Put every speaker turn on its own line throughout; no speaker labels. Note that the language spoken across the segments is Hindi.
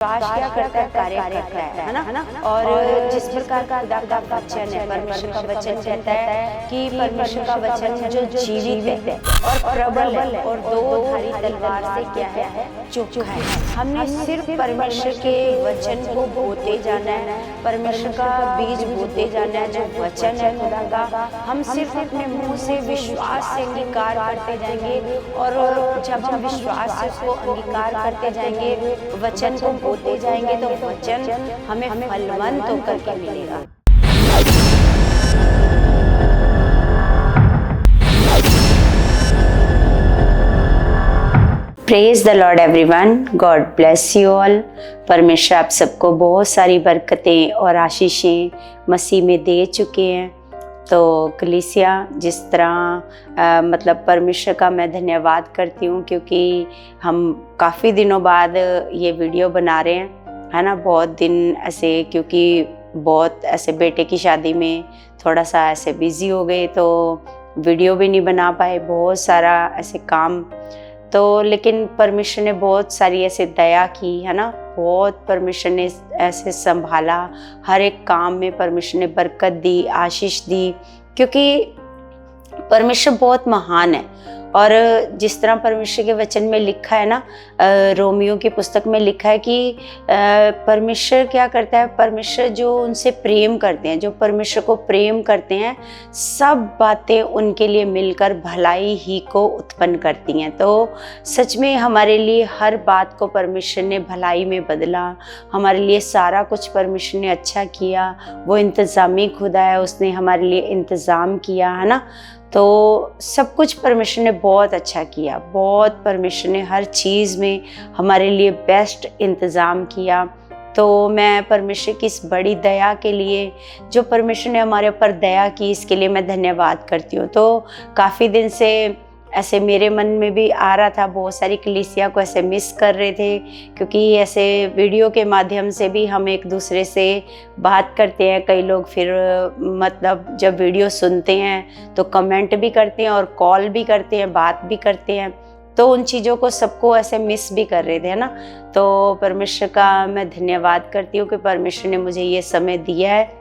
विश्वास क्या करता है, कार्य करता है ना। और जिस प्रकार का खुदा का वचन है, परमेश्वर का वचन कहता है कि परमेश्वर का वचन जो जीवित है और प्रबल है और दो धारी तलवार से क्या है, चोखा है। हमने सिर्फ परमेश्वर के वचन को बोते जाना है, परमेश्वर का बीज बोते जाना है। जो वचन है खुदा का, हम सिर्फ अपने मुंह से विश्वास से अंगीकार करते जाएंगे, और जब हम विश्वास से उसको अंगीकार करते जाएंगे, वचन को बोते जाएंगे, तो वचन हमें फलवंत होकर के मिलेगा। Praise the Lord everyone, God bless you all. परमेश्वर आप सबको बहुत सारी बरकतें और आशीषें मसीह में दे चुके हैं। तो कलीसिया, जिस तरह मतलब परमेश्वर का मैं धन्यवाद करती हूँ, क्योंकि हम काफ़ी दिनों बाद ये वीडियो बना रहे हैं, है ना। बहुत दिन ऐसे, क्योंकि बहुत ऐसे बेटे की शादी में थोड़ा सा ऐसे बिज़ी हो गए, तो वीडियो भी नहीं बना पाए, बहुत सारा ऐसे काम। तो लेकिन परमेश्वर ने बहुत सारी ऐसे दया की, है ना। बहुत परमेश्वर ने ऐसे संभाला, हर एक काम में परमेश्वर ने बरकत दी, आशीष दी, क्योंकि परमेश्वर बहुत महान है। और जिस तरह परमेश्वर के वचन में लिखा है ना, रोमियो की पुस्तक में लिखा है कि परमेश्वर क्या करता है, परमेश्वर जो उनसे प्रेम करते हैं, जो परमेश्वर को प्रेम करते हैं, सब बातें उनके लिए मिलकर भलाई ही को उत्पन्न करती हैं। तो सच में हमारे लिए हर बात को परमेश्वर ने भलाई में बदला, हमारे लिए सारा कुछ परमेश्वर ने अच्छा किया। वो इंतज़ामी खुदा है, उसने हमारे लिए इंतज़ाम किया, है ना। तो सब कुछ परमेश्वर ने बहुत अच्छा किया, बहुत परमेश्वर ने हर चीज़ में हमारे लिए बेस्ट इंतज़ाम किया। तो मैं परमेश्वर की इस बड़ी दया के लिए, जो परमेश्वर ने हमारे ऊपर दया की, इसके लिए मैं धन्यवाद करती हूँ। तो काफ़ी दिन से ऐसे मेरे मन में भी आ रहा था, बहुत सारी कलीसिया को ऐसे मिस कर रहे थे, क्योंकि ऐसे वीडियो के माध्यम से भी हम एक दूसरे से बात करते हैं। कई लोग फिर मतलब जब वीडियो सुनते हैं तो कमेंट भी करते हैं और कॉल भी करते हैं, बात भी करते हैं। तो उन चीज़ों को सबको ऐसे मिस भी कर रहे थे, है ना। तो परमेश्वर का मैं धन्यवाद करती हूँ कि परमेश्वर ने मुझे ये समय दिया है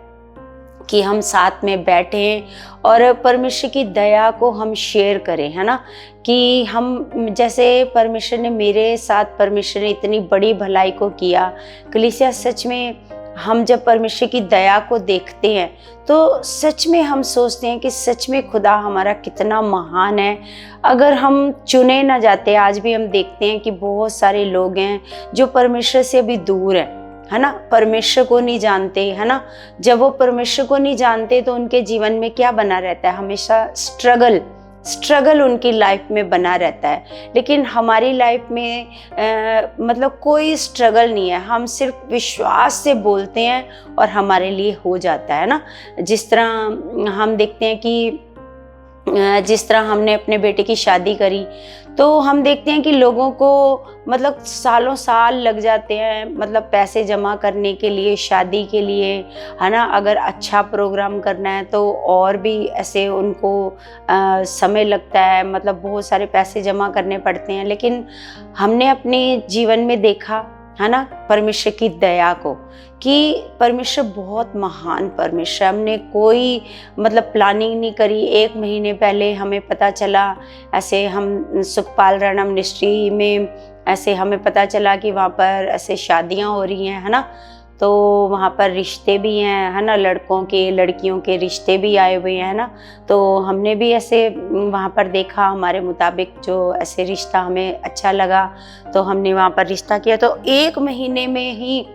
कि हम साथ में बैठें और परमेश्वर की दया को हम शेयर करें, है ना। कि हम, जैसे परमेश्वर ने मेरे साथ, परमेश्वर ने इतनी बड़ी भलाई को किया। कलीसिया, सच में हम जब परमेश्वर की दया को देखते हैं तो सच में हम सोचते हैं कि सच में खुदा हमारा कितना महान है। अगर हम चुने ना जाते, आज भी हम देखते हैं कि बहुत सारे लोग हैं जो परमेश्वर से भी दूर हैं, है ना, परमेश्वर को नहीं जानते, है ना। जब वो परमेश्वर को नहीं जानते तो उनके जीवन में क्या बना रहता है, हमेशा स्ट्रगल उनकी लाइफ में बना रहता है। लेकिन हमारी लाइफ में मतलब कोई स्ट्रगल नहीं है, हम सिर्फ विश्वास से बोलते हैं और हमारे लिए हो जाता है ना। जिस तरह हम देखते हैं कि जिस तरह हमने अपने बेटे की शादी करी, तो हम देखते हैं कि लोगों को मतलब सालों साल लग जाते हैं, मतलब पैसे जमा करने के लिए, शादी के लिए, है ना। अगर अच्छा प्रोग्राम करना है तो और भी ऐसे उनको समय लगता है, मतलब बहुत सारे पैसे जमा करने पड़ते हैं। लेकिन हमने अपने जीवन में देखा, है ना, परमेश्वर की दया को, कि परमेश्वर बहुत महान परमेश्वर। हमने कोई मतलब प्लानिंग नहीं करी, 1 महीने पहले हमें पता चला, ऐसे हम सुखपाल राणा मिनिस्ट्री में ऐसे हमें पता चला कि वहाँ पर ऐसे शादियाँ हो रही हैं, है ना। तो वहाँ पर रिश्ते भी हैं, है ना, लड़कों के लड़कियों के रिश्ते भी आए हुए हैं, है ना। तो हमने भी ऐसे वहाँ पर देखा, हमारे मुताबिक जो ऐसे रिश्ता हमें अच्छा लगा, तो हमने वहाँ पर रिश्ता किया। तो 1 महीने में ही,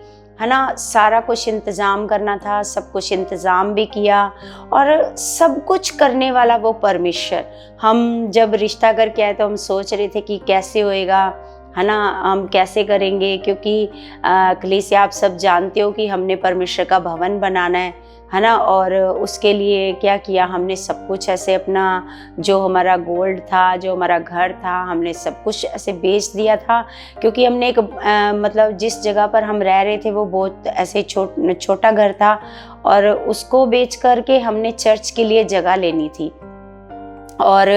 है ना, सारा कुछ इंतज़ाम करना था, सब कुछ इंतज़ाम भी किया, और सब कुछ करने वाला वो परमेश्वर। हम जब रिश्ता करके आए तो हम सोच रहे थे कि कैसे होएगा, है ना, हम कैसे करेंगे, क्योंकि कलीसिया, आप सब जानते हो कि हमने परमेश्वर का भवन बनाना है ना। और उसके लिए क्या किया, हमने सब कुछ ऐसे अपना, जो हमारा गोल्ड था, जो हमारा घर था, हमने सब कुछ ऐसे बेच दिया था, क्योंकि हमने एक मतलब जिस जगह पर हम रह रहे थे वो बहुत ऐसे छोटा घर था, और उसको बेच करके हमने चर्च के लिए जगह लेनी थी। और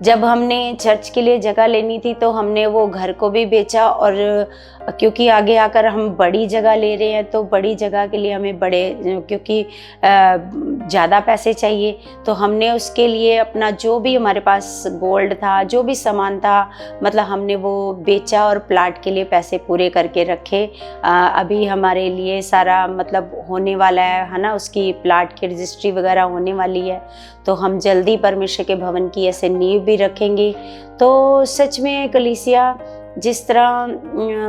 जब हमने चर्च के लिए जगह लेनी थी तो हमने वो घर को भी बेचा, और क्योंकि आगे आकर हम बड़ी जगह ले रहे हैं तो बड़ी जगह के लिए हमें क्योंकि ज़्यादा पैसे चाहिए, तो हमने उसके लिए अपना जो भी हमारे पास गोल्ड था, जो भी सामान था, मतलब हमने वो बेचा और प्लाट के लिए पैसे पूरे करके रखे। अभी हमारे लिए सारा मतलब होने वाला है ना, उसकी प्लाट की रजिस्ट्री वगैरह होने वाली है, तो हम जल्दी परमेश्वर के भवन की ऐसे नींव भी रखेंगे। तो सच में कलीसिया, जिस तरह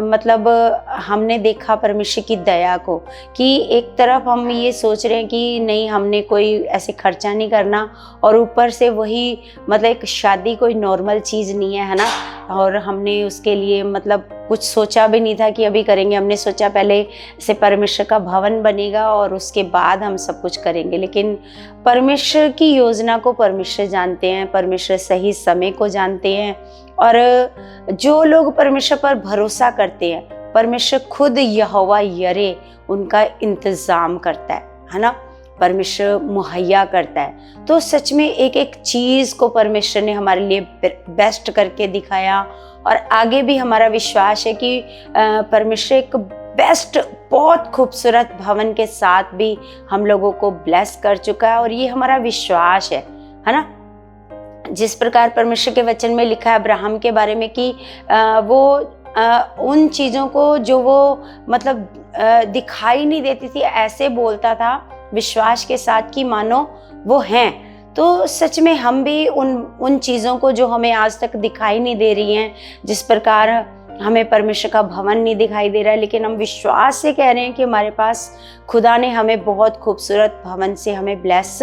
मतलब हमने देखा परमेश्वर की दया को, कि एक तरफ हम ये सोच रहे हैं कि नहीं हमने कोई ऐसे खर्चा नहीं करना, और ऊपर से वही मतलब एक शादी कोई नॉर्मल चीज़ नहीं है ना, और हमने उसके लिए मतलब कुछ सोचा भी नहीं था कि अभी करेंगे। हमने सोचा पहले से परमेश्वर का भवन बनेगा और उसके बाद हम सब कुछ करेंगे, लेकिन परमेश्वर की योजना को परमेश्वर जानते हैं, परमेश्वर सही समय को जानते हैं, और जो लोग परमेश्वर पर भरोसा करते हैं, परमेश्वर खुद यहोवा यरे उनका इंतज़ाम करता है ना, परमेश्वर मुहैया करता है। तो सच में एक एक चीज़ को परमेश्वर ने हमारे लिए बेस्ट करके दिखाया, और आगे भी हमारा विश्वास है कि परमेश्वर एक बेस्ट बहुत खूबसूरत भवन के साथ भी हम लोगों को ब्लेस कर चुका है, और ये हमारा विश्वास है ना। जिस प्रकार परमेश्वर के वचन में लिखा है अब्राहम के बारे में कि वो उन चीज़ों को जो वो मतलब दिखाई नहीं देती थी ऐसे बोलता था विश्वास के साथ कि मानो वो हैं। तो सच में हम भी उन चीज़ों को जो हमें आज तक दिखाई नहीं दे रही हैं, जिस प्रकार हमें परमेश्वर का भवन नहीं दिखाई दे रहा है, लेकिन हम विश्वास से कह रहे हैं कि हमारे पास खुदा ने हमें बहुत खूबसूरत भवन से हमें ब्लेस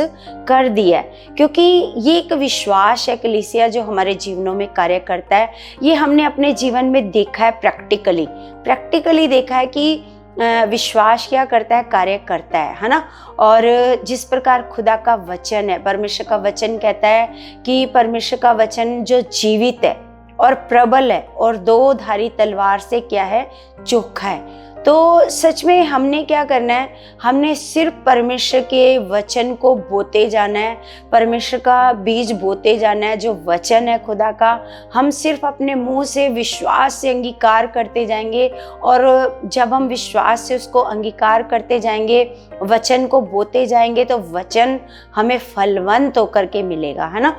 कर दिया है, क्योंकि ये एक विश्वास है कलीसिया जो हमारे जीवनों में कार्य करता है। ये हमने अपने जीवन में देखा है, प्रैक्टिकली देखा है कि विश्वास क्या करता है, कार्य करता है ना। और जिस प्रकार खुदा का वचन है, परमेश्वर का वचन कहता है कि परमेश्वर का वचन जो जीवित है और प्रबल है और दो धारी तलवार से क्या है, चोखा है। तो सच में हमने क्या करना है, हमने सिर्फ परमेश्वर के वचन को बोते जाना है, परमेश्वर का बीज बोते जाना है। जो वचन है खुदा का, हम सिर्फ अपने मुंह से विश्वास से अंगीकार करते जाएंगे, और जब हम विश्वास से उसको अंगीकार करते जाएंगे, वचन को बोते जाएंगे, तो वचन हमें फलवंत होकर के मिलेगा, है ना।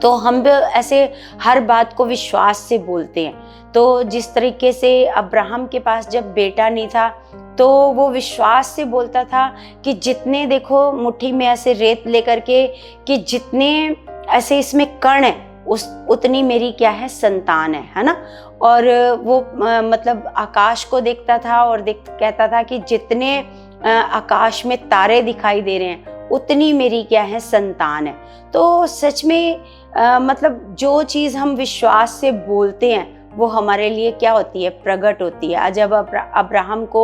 तो हम भी ऐसे हर बात को विश्वास से बोलते हैं। तो जिस तरीके से अब्राहम के पास जब बेटा नहीं था, तो वो विश्वास से बोलता था कि जितने देखो मुट्ठी में ऐसे रेत लेकर के कि जितने ऐसे इसमें कण है उतनी मेरी क्या है, संतान है ना। और वो मतलब आकाश को देखता था और कहता था कि जितने आकाश में तारे दिखाई दे रहे हैं उतनी मेरी क्या है, संतान है। तो सच में मतलब जो चीज़ हम विश्वास से बोलते हैं वो हमारे लिए क्या होती है, प्रकट होती है। जब अब्राहम को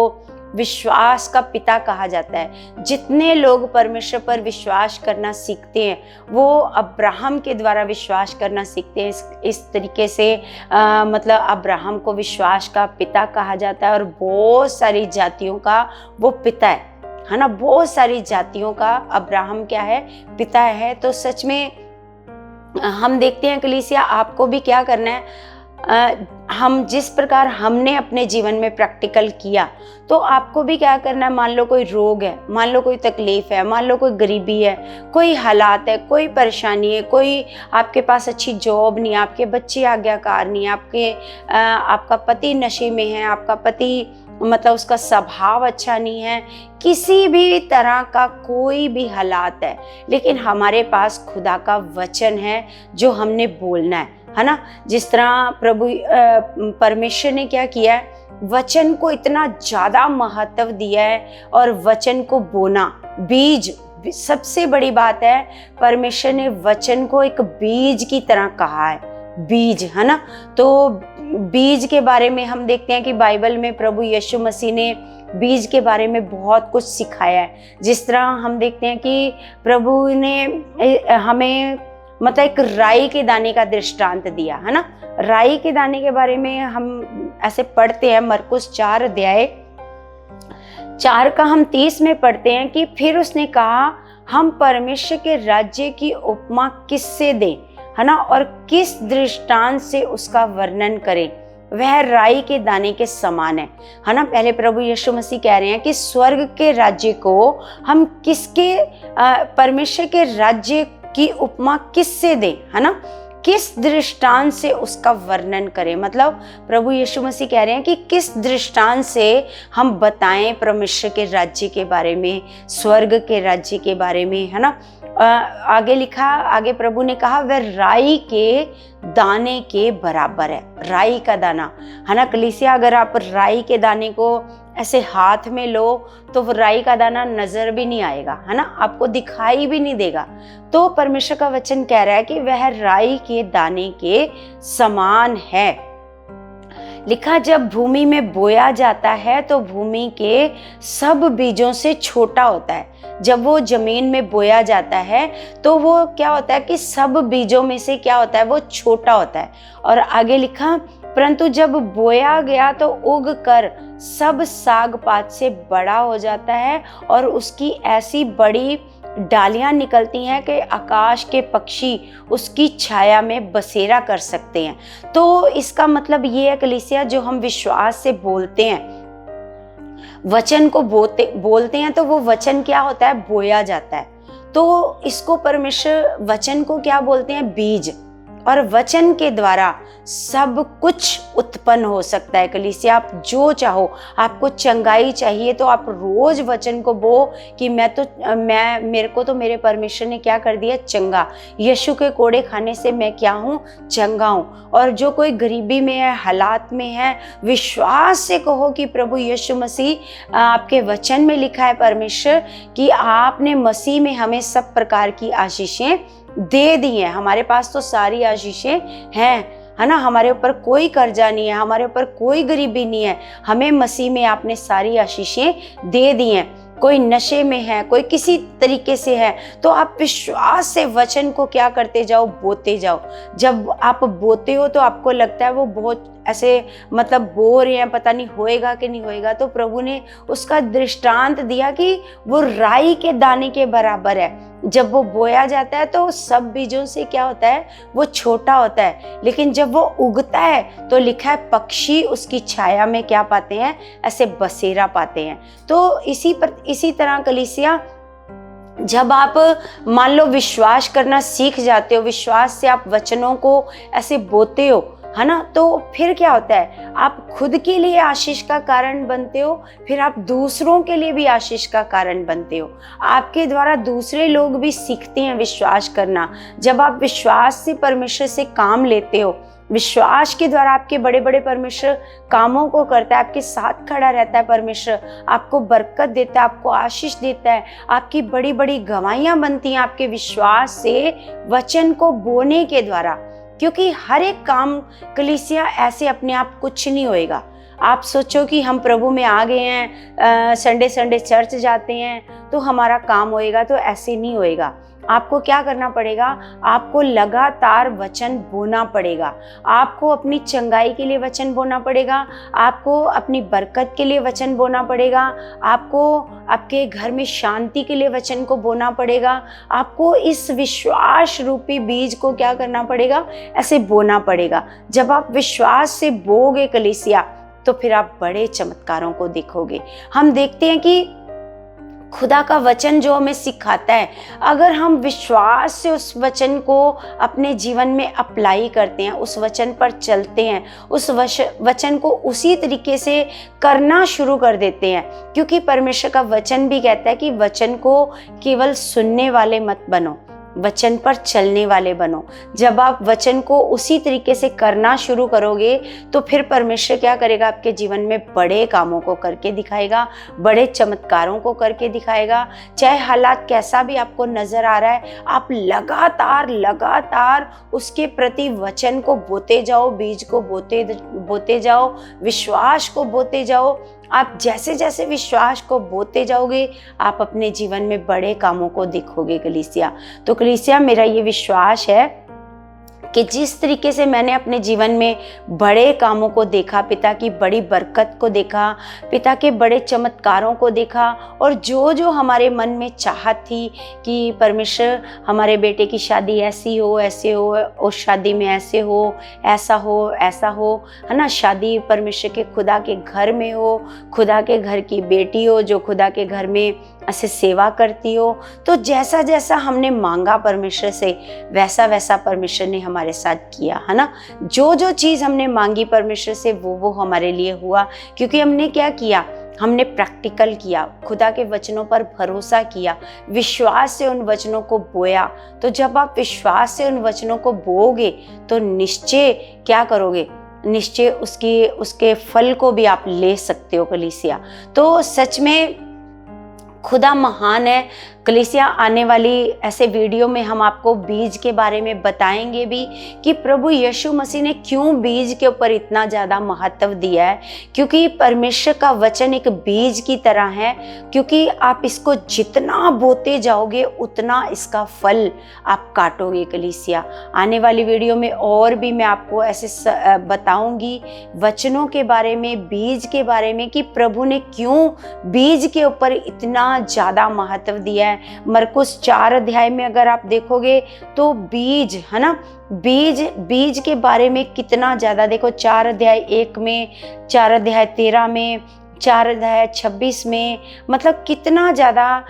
विश्वास का पिता कहा जाता है, जितने लोग परमेश्वर पर विश्वास करना सीखते हैं वो अब्राहम के द्वारा विश्वास करना सीखते हैं। इस तरीके से मतलब अब्राहम को विश्वास का पिता कहा जाता है, और बहुत सारी जातियों का वो पिता है ना। बहुत सारी जातियों का अब्राहम क्या है, पिता है। तो सच में हम देखते हैं कलीसिया, आपको भी क्या करना है, हम जिस प्रकार हमने अपने जीवन में प्रैक्टिकल किया, तो आपको भी क्या करना है। मान लो कोई रोग है, मान लो कोई तकलीफ है, मान लो कोई गरीबी है, कोई हालात है, कोई परेशानी है, कोई आपके पास अच्छी जॉब नहीं, आपके बच्चे आज्ञाकार नहीं, आपका पति नशे में है, आपका पति मतलब उसका स्वभाव अच्छा नहीं है, किसी भी तरह का कोई भी हालात है, लेकिन हमारे पास खुदा का वचन है जो हमने बोलना है ना। जिस तरह प्रभु परमेश्वर ने क्या किया है, वचन को इतना ज़्यादा महत्व दिया है, और वचन को बोना, बीज सबसे बड़ी बात है। परमेश्वर ने वचन को एक बीज की तरह कहा है, बीज, है ना। तो बीज के बारे में हम देखते हैं कि बाइबल में प्रभु यीशु मसीह ने बीज के बारे में बहुत कुछ सिखाया है। जिस तरह हम देखते हैं कि प्रभु ने हमें मतलब एक राई के दाने का दृष्टांत दिया, है ना। राई के दाने के बारे में हम ऐसे पढ़ते हैं, मरकुस 4 अध्याय 4 का हम 30 में पढ़ते हैं कि फिर उसने कहा, हम परमेश्वर के राज्य की उपमा किससे दें, है ना, और किस दृष्टांत से उसका वर्णन करें। वह राई के दाने के समान है ना। पहले प्रभु यीशु मसीह कह रहे हैं कि स्वर्ग के राज्य को हम किसके परमेश्वर के राज्य की उपमा किससे दें, है ना, किस दृष्टांत से उसका वर्णन करें। मतलब प्रभु यीशु मसीह कह रहे हैं कि किस दृष्टांत से हम बताएं परमेश्वर के राज्य के बारे में, स्वर्ग के राज्य के बारे में, है ना। आगे प्रभु ने कहा वह राई के दाने के बराबर है। राई का दाना, है ना कलीसिया, अगर आप राई के दाने को ऐसे हाथ में लो तो वो राई का दाना नजर भी नहीं आएगा, है ना, आपको दिखाई भी नहीं देगा। तो परमेश्वर का वचन कह रहा है कि वह राई के दाने के समान है। लिखा जब भूमि में बोया जाता है तो भूमि के सब बीजों से छोटा होता है। जब वो जमीन में बोया जाता है तो वो क्या होता है कि सब बीजों में से क्या होता है, वो छोटा होता है। और आगे लिखा परंतु जब बोया गया तो उग कर सब साग पात से बड़ा हो जाता है और उसकी ऐसी बड़ी डालियां निकलती हैं कि आकाश के पक्षी उसकी छाया में बसेरा कर सकते हैं। तो इसका मतलब ये है कलीसिया, जो हम विश्वास से बोलते हैं, वचन को बोलते हैं, तो वो वचन क्या होता है, बोया जाता है। तो इसको परमेश्वर वचन को क्या बोलते हैं, बीज। और वचन के द्वारा सब कुछ उत्पन्न हो सकता है कलीसिया। आप जो चाहो, आपको चंगाई चाहिए तो आप रोज वचन को बो कि मेरे को तो मेरे परमेश्वर ने क्या कर दिया, चंगा। यीशु के कोड़े खाने से मैं क्या हूँ, चंगा हूँ। और जो कोई गरीबी में है, हालात में है, विश्वास से कहो कि प्रभु यीशु मसीह, आपके वचन में लिखा है परमेश्वर कि आपने मसीह में हमें सब प्रकार की आशीषें दे दी है। हमारे पास तो सारी आशीषें हैं, है ना, हमारे ऊपर कोई कर्जा नहीं है, हमारे ऊपर कोई गरीबी नहीं है। हमें मसीह में आपने सारी आशीषें दे दी हैं। कोई नशे में है, कोई किसी तरीके से है, तो आप विश्वास से वचन को क्या करते जाओ, बोते जाओ। जब आप बोते हो तो आपको लगता है वो बहुत ऐसे मतलब बो रहे हैं, पता नहीं होएगा कि नहीं होएगा। तो प्रभु ने उसका दृष्टांत दिया कि वो राई के दाने के बराबर है। जब वो बोया जाता है तो सब बीजों से क्या होता है, वो छोटा होता है, लेकिन जब वो उगता है तो लिखा है पक्षी उसकी छाया में क्या पाते हैं, ऐसे बसेरा पाते हैं। तो इसी तरह कलीसिया, जब आप मान लो विश्वास करना सीख जाते हो, विश्वास से आप वचनों को ऐसे बोते हो, है ना, तो फिर क्या होता है, आप खुद के लिए आशीष का कारण बनते हो, फिर आप दूसरों के लिए भी आशीष का कारण बनते हो। आपके द्वारा दूसरे लोग भी सीखते हैं विश्वास करना। जब आप विश्वास से परमेश्वर से काम लेते हो, विश्वास के द्वारा आपके बड़े बड़े परमेश्वर कामों को करता है, आपके साथ खड़ा रहता है परमेश्वर, आपको बरकत देता है, आपको आशीष देता है, आपकी बड़ी बड़ी गवाहियां बनती हैं आपके विश्वास से वचन को बोने के द्वारा। क्योंकि हर एक काम कलीसिया ऐसे अपने आप कुछ नहीं होएगा। आप सोचो कि हम प्रभु में आ गए हैं, संडे चर्च जाते हैं तो हमारा काम होएगा, तो ऐसे नहीं होएगा। आपको क्या करना पड़ेगा, आपको लगातार वचन बोना पड़ेगा, आपको अपनी चंगाई के लिए वचन बोना पड़ेगा, आपको अपनी बरकत के लिए वचन बोना पड़ेगा, आपको आपके घर में शांति के लिए वचन को बोना पड़ेगा, आपको इस विश्वास रूपी बीज को क्या करना पड़ेगा, ऐसे बोना पड़ेगा। जब आप विश्वास से बोगे कलीसिया, तो फिर आप बड़े चमत्कारों को देखोगे। हम देखते हैं कि खुदा का वचन जो हमें सिखाता है, अगर हम विश्वास से उस वचन को अपने जीवन में अप्लाई करते हैं, उस वचन पर चलते हैं, उस वचन को उसी तरीके से करना शुरू कर देते हैं, क्योंकि परमेश्वर का वचन भी कहता है कि वचन को केवल सुनने वाले मत बनो, वचन पर चलने वाले बनो। जब आप वचन को उसी तरीके से करना शुरू करोगे तो फिर परमेश्वर क्या करेगा, आपके जीवन में बड़े कामों को करके दिखाएगा, बड़े चमत्कारों को करके दिखाएगा। चाहे हालात कैसा भी आपको नजर आ रहा है, आप लगातार उसके प्रति वचन को बोते जाओ, बीज को बोते जाओ, विश्वास को बोते जाओ। आप जैसे जैसे विश्वास को बोते जाओगे, आप अपने जीवन में बड़े कामों को देखोगे कलीसिया। तो कलीसिया, मेरा ये विश्वास है कि जिस तरीके से मैंने अपने जीवन में बड़े कामों को देखा, पिता की बड़ी बरकत को देखा, पिता के बड़े चमत्कारों को देखा, और जो जो हमारे मन में चाहत थी कि परमेश्वर हमारे बेटे की शादी ऐसी हो, ऐसे हो, उस शादी में ऐसे हो, ऐसा हो, है ना, शादी परमेश्वर के खुदा के घर में हो, खुदा के घर की बेटी हो जो खुदा के घर में ऐसे सेवा करती हो। तो जैसा जैसा हमने मांगा परमेश्वर से, वैसा वैसा परमेश्वर ने हमारे साथ किया, है ना। जो जो चीज़ हमने मांगी परमेश्वर से वो हमारे लिए हुआ, क्योंकि हमने क्या किया, हमने प्रैक्टिकल किया, खुदा के वचनों पर भरोसा किया, विश्वास से उन वचनों को बोया। तो जब आप विश्वास से उन वचनों को बोओगे तो निश्चय क्या करोगे, निश्चय उसके फल को भी आप ले सकते हो कलीसिया। तो सच में खुदा महान है कलीसिया। आने वाली ऐसे वीडियो में हम आपको बीज के बारे में बताएंगे भी कि प्रभु यीशु मसीह ने क्यों बीज के ऊपर इतना ज़्यादा महत्व दिया है, क्योंकि परमेश्वर का वचन एक बीज की तरह है, क्योंकि आप इसको जितना बोते जाओगे उतना इसका फल आप काटोगे कलीसिया। आने वाली वीडियो में और भी मैं आपको ऐसे बताऊंगी वचनों के बारे में, बीज के बारे में, कि प्रभु ने क्यों बीज के ऊपर इतना ज़्यादा महत्व दिया है। मरकुस 4 अध्याय में अगर आप देखोगे तो बीज, है ना, बीज के बारे में कितना ज़्यादा, देखो 4 अध्याय 1 में, 4 अध्याय 13 में, 4 अध्याय 26 में, मतलब कितना ज़्यादा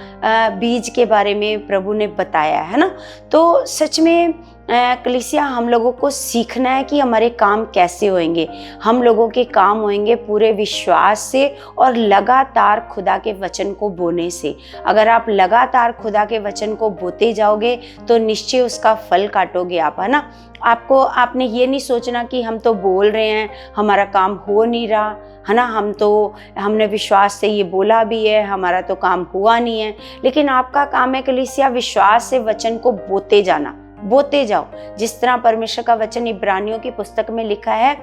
बीज के बारे में प्रभु ने बताया है ना। तो सच में कलीसिया हम लोगों को सीखना है कि हमारे काम कैसे होंगे। हम लोगों के काम होंगे पूरे विश्वास से और लगातार खुदा के वचन को बोने से। अगर आप लगातार खुदा के वचन को बोते जाओगे तो निश्चय उसका फल काटोगे आप, है ना। आपने ये नहीं सोचना कि हम तो बोल रहे हैं, हमारा काम हो नहीं रहा, है ना, हमने विश्वास से ये बोला भी है, हमारा तो काम हुआ नहीं है। लेकिन आपका काम है कलीसिया विश्वास से वचन को बोते जाना, बोते जाओ। जिस तरह परमेश्वर का वचन इब्रानियों की पुस्तक में लिखा है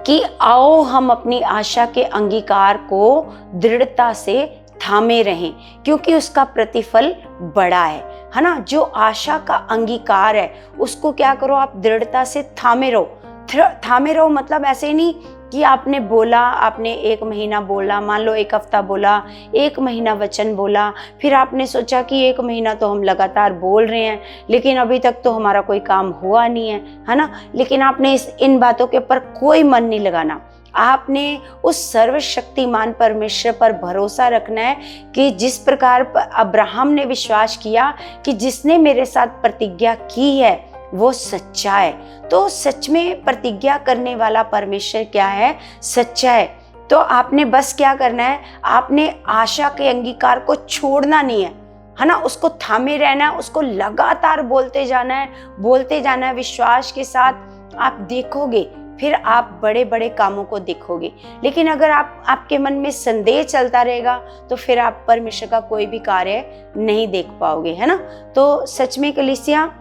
कि आओ हम अपनी आशा के अंगीकार को दृढ़ता से थामे रहें, क्योंकि उसका प्रतिफल बड़ा है ना। जो आशा का अंगीकार है उसको क्या करो, आप दृढ़ता से थामे रहो। मतलब ऐसे नहीं कि आपने बोला, आपने 1 महीना बोला, मान लो 1 हफ्ता बोला, 1 महीना वचन बोला, फिर आपने सोचा कि 1 महीना तो हम लगातार बोल रहे हैं लेकिन अभी तक तो हमारा कोई काम हुआ नहीं है ना। लेकिन आपने इन बातों के ऊपर कोई मन नहीं लगाना। आपने उस सर्वशक्तिमान परमेश्वर पर भरोसा रखना है कि जिस प्रकार अब्राहम ने विश्वास किया कि जिसने मेरे साथ प्रतिज्ञा की है वो सच्चा है। तो सच में प्रतिज्ञा करने वाला परमेश्वर क्या है, सच्चा है। तो आपने बस क्या करना है, आपने आशा के अंगीकार को छोड़ना नहीं है ना, उसको थामे रहना है, उसको लगातार बोलते जाना है विश्वास के साथ। आप देखोगे फिर आप बड़े बड़े कामों को देखोगे। लेकिन अगर आपके मन में संदेह चलता रहेगा तो फिर आप परमेश्वर का कोई भी कार्य नहीं देख पाओगे, है ना। तो सच में कलीसिया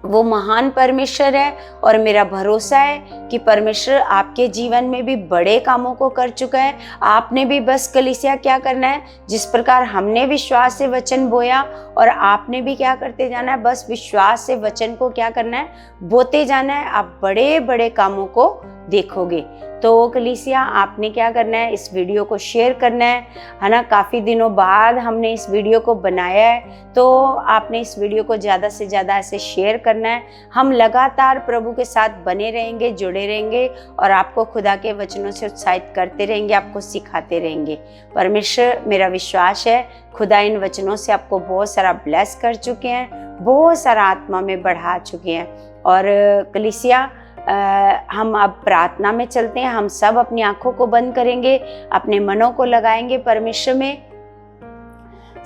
वो महान परमेश्वर है और मेरा भरोसा है कि परमेश्वर आपके जीवन में भी बड़े कामों को कर चुका है। आपने भी बस कलीसिया क्या करना है, जिस प्रकार हमने विश्वास से वचन बोया और आपने भी क्या करते जाना है, बस विश्वास से वचन को क्या करना है, बोते जाना है। आप बड़े बड़े कामों को देखोगे। तो कलीसिया आपने क्या करना है, इस वीडियो को शेयर करना है ना। काफ़ी दिनों बाद हमने इस वीडियो को बनाया है तो आपने इस वीडियो को ज़्यादा से ज़्यादा ऐसे शेयर करना है। हम लगातार प्रभु के साथ बने रहेंगे, जुड़े रहेंगे और आपको खुदा के वचनों से उत्साहित करते रहेंगे, आपको सिखाते रहेंगे। परमेश्वर, मेरा विश्वास है खुदा इन वचनों से आपको बहुत सारा ब्लेस कर चुके हैं, बहुत सारा आत्मा में बढ़ा चुके हैं। और कलीसिया हम अब प्रार्थना में चलते हैं। हम सब अपनी आंखों को बंद करेंगे, अपने मनों को लगाएंगे परमेश्वर में।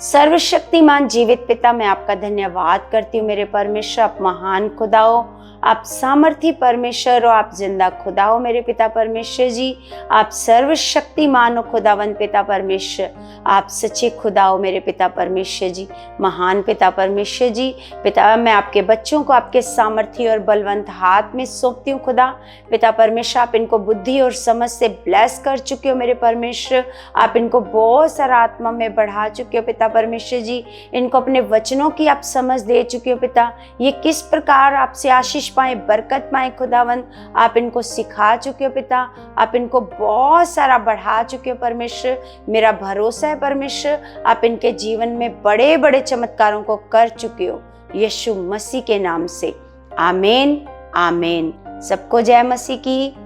सर्वशक्तिमान जीवित पिता, मैं आपका धन्यवाद करती हूँ मेरे परमेश्वर। आप महान खुदा हो, आप सामर्थी परमेश्वर हो, आप जिंदा खुदा हो मेरे पिता परमेश्वर जी। आप सर्वशक्तिमान हो खुदावंद पिता परमेश्वर, आप सच्चे खुदा हो मेरे पिता परमेश्वर जी, महान पिता परमेश्वर जी। पिता, मैं आपके बच्चों को आपके सामर्थी और बलवंत हाथ में सौंपती हूँ खुदा। पिता परमेश्वर, आप इनको बुद्धि और समझ से ब्लेस कर चुके हो मेरे परमेश्वर। आप इनको बहुत सारा आत्मा में बढ़ा चुके हो पिता परमेश्वर जी। इनको अपने वचनों की आप समझ दे चुके हो पिता। ये किस प्रकार आपसे आशीष पाए, बरकत पाए खुदावंद, आप इनको सिखा चुके हो पिता। आप इनको बहुत सारा बढ़ा चुके हो परमेश्वर। मेरा भरोसा है परमेश्वर, आप इनके जीवन में बड़े बड़े चमत्कारों को कर चुके हो यीशु मसीह के नाम से। आमीन आमीन। सबको जय मसीह की।